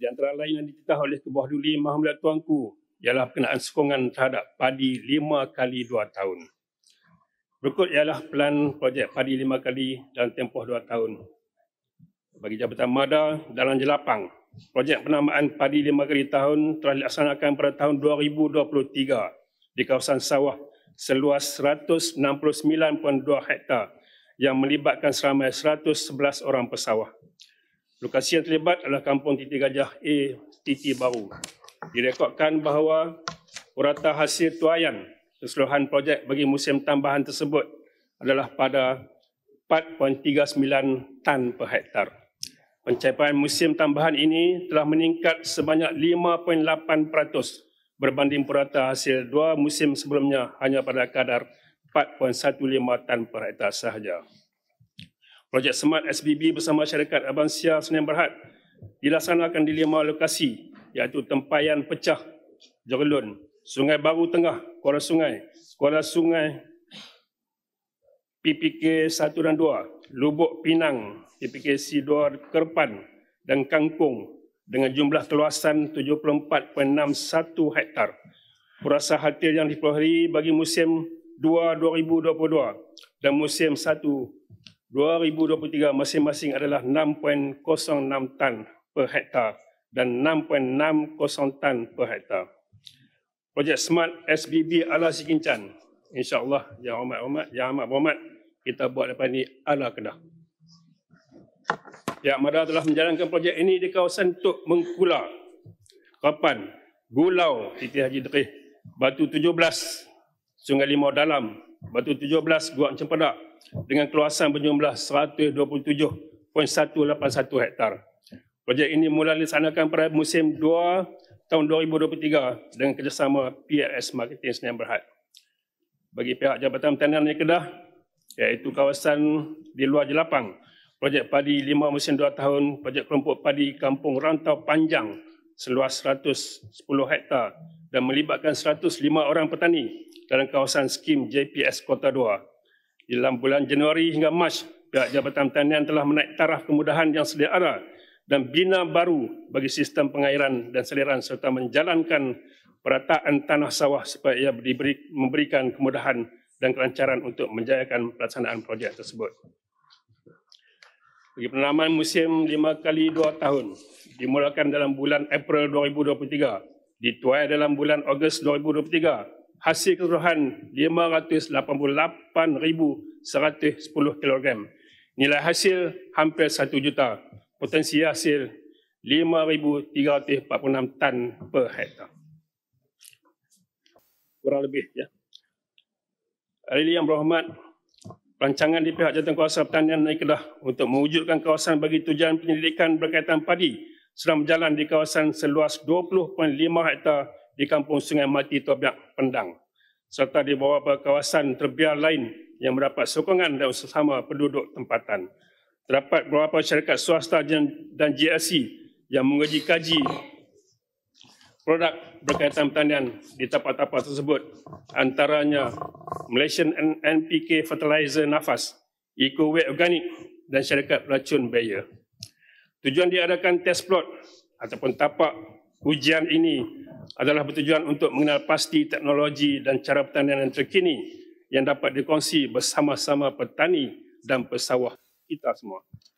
Di antara lain yang dititah oleh Kebawah Duli Mahmud Tuanku ialah berkenaan sokongan terhadap padi 5 kali 2 tahun. Berikut ialah pelan projek padi 5 kali dalam tempoh 2 tahun. Bagi Jabatan Mada dalam jelapang, projek penambaan padi 5 kali tahun telah dilaksanakan pada tahun 2023 di kawasan sawah seluas 169.2 hektar yang melibatkan seramai 111 orang pesawah. Lokasi yang terlibat adalah Kampung Titi Gajah A, Titi Baru. Direkodkan bahawa purata hasil tuaian keseluruhan projek bagi musim tambahan tersebut adalah pada 4.39 tan per hektar. Pencapaian musim tambahan ini telah meningkat sebanyak 5.8% berbanding purata hasil 2 musim sebelumnya hanya pada kadar 4.15 tan per hektar sahaja. Projek Smart SBB bersama syarikat Abang Syah Sdn Bhd dilaksanakan di 5 lokasi iaitu Tempayan Pecah, Jorlun, Sungai Baru Tengah, Kuala Sungai, PPK 1 dan 2, Lubuk Pinang, PPKC 2 Kerpan dan Kangkung dengan jumlah keluasan 74.61 hektar. Purasa hasil yang diperoleh bagi musim 2 2022 dan musim 1 2023 masing-masing adalah 6.06 tan per hektar dan 6.60 tan per hektar. Projek Smart SBB ala Sikincan, insya-Allah yang amat berhormat, kita buat lepas ini ala Kedah. Pihak Mada telah menjalankan projek ini di kawasan Tok Mengkula, Kapan, Gulau, Titi Haji Derih, Batu 17, Sungai Limau Dalam, Batu 17, Guak Cempedak dengan keluasan berjumlah 127.181 hektar. Projek ini mula dilaksanakan pada musim 2 tahun 2023 dengan kerjasama PLS Marketing Sdn Bhd. Bagi pihak Jabatan Pertanian Negeri Kedah, iaitu kawasan di luar jelapang, projek padi 5 musim 2 tahun, projek kelompok padi Kampung Rantau Panjang seluas 110 hektar dan melibatkan 105 orang petani dalam kawasan skim JPS Kota 2. Dalam bulan Januari hingga Mac, pihak Jabatan Pertanian telah menaik taraf kemudahan yang sedia ada dan bina baru bagi sistem pengairan dan saliran serta menjalankan perataan tanah sawah supaya ia memberikan kemudahan dan kelancaran untuk menjayakan pelaksanaan projek tersebut. Bagi penanaman musim 5 kali 2 tahun dimulakan dalam bulan April 2023, dituai dalam bulan Ogos 2023. Hasil keseluruhan 588,110 kg. Nilai hasil hampir 1 juta. Potensi hasil 5,346 tan per hektar. Kurang lebih, ya. Ahli yang berhormat, rancangan di pihak Jabatan Kuasa Pertanian Negeri Kedah untuk mewujudkan kawasan bagi tujuan penyelidikan berkaitan padi sedang berjalan di kawasan seluas 20.5 hektar di Kampung Sungai Mati Tobiak, Pendang, serta di beberapa kawasan terbiar lain yang mendapat sokongan dari sesama penduduk tempatan. Terdapat beberapa syarikat swasta dan GLC yang menguji-kaji produk berkaitan pertanian di tapak-tapak tersebut, antaranya Malaysian NPK Fertilizer Nafas, EcoWay Organic dan syarikat pelacun Bayer. Tujuan diadakan test plot ataupun tapak ujian ini adalah bertujuan untuk mengenal pasti teknologi dan cara pertanian yang terkini yang dapat dikongsi bersama-sama petani dan pesawah kita semua.